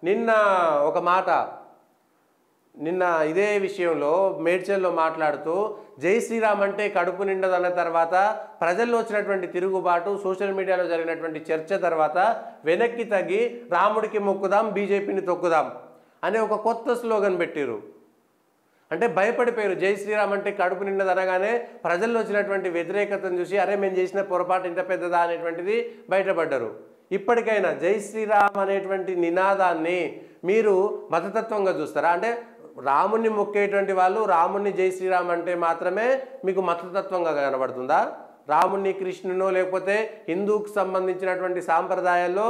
నిన్న ఒక మాట నిన్న ఇదే విషయంలో మేడ్చల్లో మాట్లాడుతూ జై శ్రీరామ్ అంటే కడుపు నిండదన్న తర్వాత ప్రజల్లో వచ్చినటువంటి తిరుగుబాటు సోషల్ మీడియాలో జరిగినటువంటి చర్చ తర్వాత వెనక్కి తగ్గి రాముడికి మొక్కుదాం బీజేపీని తొక్కుదాం అనే ఒక కొత్త స్లోగన్ పెట్టిరు. అంటే భయపడిపోయారు. జై శ్రీరామ్ అంటే కడుపు నిండదనగానే ప్రజల్లో వచ్చినటువంటి వ్యతిరేకతను చూసి అరే మేము చేసిన పొరపాటు ఇంత పెద్దదా అనేటువంటిది బయటపడ్డారు. ఇప్పటికైనా జై శ్రీరామ్ అనేటువంటి నినాదాన్ని మీరు మతతత్వంగా చూస్తారా? అంటే రాముని మొక్కేటువంటి వాళ్ళు రాముని జై శ్రీరామ్ అంటే మాత్రమే మీకు మతతత్వంగా కనబడుతుందా? రాముని కృష్ణునో లేకపోతే హిందూకి సంబంధించినటువంటి సాంప్రదాయాల్లో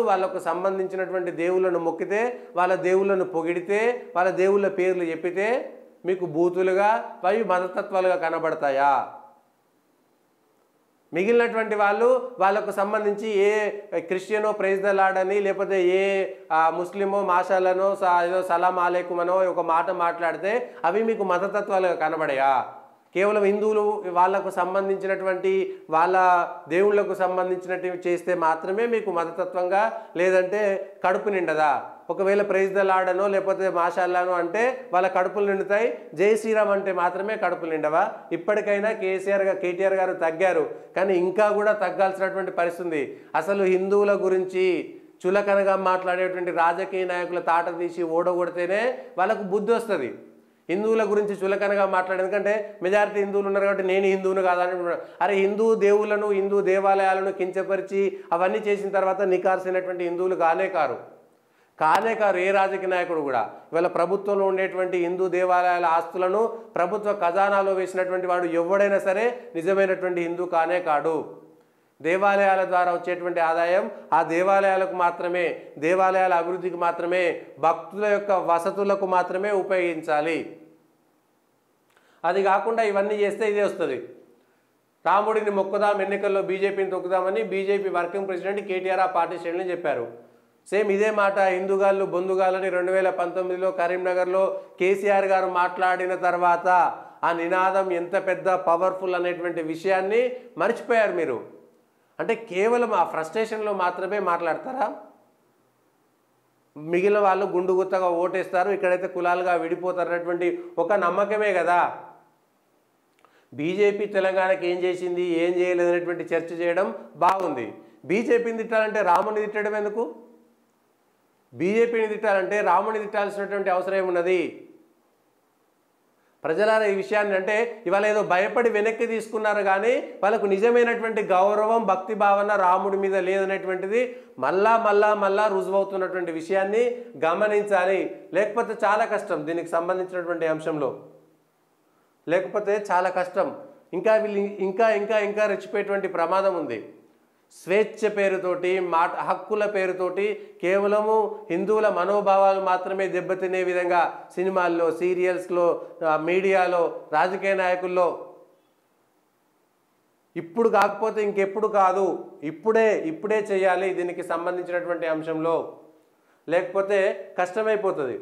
వాళ్ళకు సంబంధించినటువంటి దేవుళ్ళను మొక్కితే వాళ్ళ దేవుళ్ళను పొగిడితే వాళ్ళ దేవుళ్ళ పేర్లు చెప్పితే మీకు బూతులుగా అవి మతతత్వాలుగా కనబడతాయా? మిగిలినటువంటి వాళ్ళకు సంబంధించి ఏ క్రిస్టియనో ప్రైజ్ ద లార్డ్ అని లేకపోతే ఏ ముస్లిమో మాషాలనో ఏదో సలాం అలైకుం అనో ఒక మాట మాట్లాడితే అవి మీకు మతతత్వాలుగా కనబడయా? కేవలం హిందువులు వాళ్ళకు సంబంధించినటువంటి వాళ్ళ దేవుళ్లకు సంబంధించినటివి చేస్తే మాత్రమే మీకు మతతత్వంగా, లేదంటే కడుపు నిండదా? ఒకవేళ ప్రైజ్ ద లార్డ్ అనో లేకపోతే మాషాల్లానో అంటే వాళ్ళ కడుపులు నిండుతాయి, జై శ్రీరామ్ అంటే మాత్రమే కడుపులు నిండవా? ఇప్పటికైనా కేటీఆర్ గారు తగ్గారు, కానీ ఇంకా కూడా తగ్గాల్సినటువంటి పరిస్థితి. అసలు హిందువుల గురించి చులకనగా మాట్లాడేటువంటి రాజకీయ నాయకుల తాట తీసి ఓడగొడితేనే వాళ్ళకు బుద్ధి వస్తుంది. హిందువుల గురించి చులకనగా మాట్లాడే, ఎందుకంటే మెజారిటీ హిందువులు ఉన్నారు కాబట్టి నేను హిందువును కాదని. అరే హిందూ దేవుళ్ళను హిందూ దేవాలయాలను కించపరిచి అవన్నీ చేసిన తర్వాత నికార్సైనటువంటి హిందువులు కానే కారు. ఏ రాజకీయ నాయకుడు కూడా. ఇవాళ ప్రభుత్వంలో ఉండేటువంటి హిందూ దేవాలయాల ఆస్తులను ప్రభుత్వ ఖజానాలో వేసినటువంటి వాడు ఎవడైనా సరే నిజమైనటువంటి హిందూ కానే కాడు. దేవాలయాల ద్వారా వచ్చేటువంటి ఆదాయం ఆ దేవాలయాలకు మాత్రమే, దేవాలయాల అభివృద్ధికి మాత్రమే, భక్తుల యొక్క వసతులకు మాత్రమే ఉపయోగించాలి. అది కాకుండా ఇవన్నీ చేస్తే ఇదే వస్తుంది. రాముడిని మొక్కుదాం, ఎన్నికల్లో బీజేపీని తొక్కుదామని బీజేపీ వర్కింగ్ ప్రెసిడెంట్ కేటీఆర్ ఆ పార్టీ శ్రేణులు చెప్పారు. సేమ్ ఇదే మాట హిందూగాళ్ళు బొందుగాళ్ళని 2019లో కరీంనగర్లో కేసీఆర్ గారు మాట్లాడిన తర్వాత ఆ నినాదం ఎంత పెద్ద పవర్ఫుల్ అనేటువంటి విషయాన్ని మర్చిపోయారు మీరు. అంటే కేవలం ఆ ఫ్రస్ట్రేషన్లో మాత్రమే మాట్లాడతారా? మిగిలిన వాళ్ళు గుండు గుత్తగా ఓటేస్తారు, ఇక్కడైతే కులాలుగా విడిపోతారు అనేటువంటి ఒక నమ్మకమే కదా. బీజేపీ తెలంగాణకి ఏం చేసింది ఏం చేయలేదు అనేటువంటి చర్చ చేయడం బాగుంది. బీజేపీని తిట్టాలంటే రాముని తిట్టడం ఎందుకు? బీజేపీని తిట్టాలంటే రాముని తిట్టాల్సినటువంటి అవసరం ఏమున్నది? ప్రజలారా ఈ విషయాన్ని అంటే ఇవాళ ఏదో భయపడి వెనక్కి తీసుకున్నారు, కానీ వాళ్ళకు నిజమైనటువంటి గౌరవం భక్తి భావన రాముడి మీద లేదనేటువంటిది మళ్ళా రుజువవుతున్నటువంటి విషయాన్ని గమనించాలి. లేకపోతే చాలా కష్టం దీనికి సంబంధించినటువంటి అంశంలో, లేకపోతే చాలా కష్టం. ఇంకా వీళ్ళు ఇంకా రెచ్చిపోయేటువంటి ప్రమాదం ఉంది. స్వేచ్ఛ పేరుతోటి హక్కుల పేరుతోటి కేవలము హిందువుల మనోభావాలు మాత్రమే దెబ్బతినే విధంగా సినిమాల్లో, సీరియల్స్లో, మీడియాలో, రాజకీయ నాయకుల్లో ఇప్పుడు కాకపోతే ఇంకెప్పుడు కాదు, ఇప్పుడే చేయాలి దీనికి సంబంధించినటువంటి అంశంలో, లేకపోతే కష్టమైపోతుంది.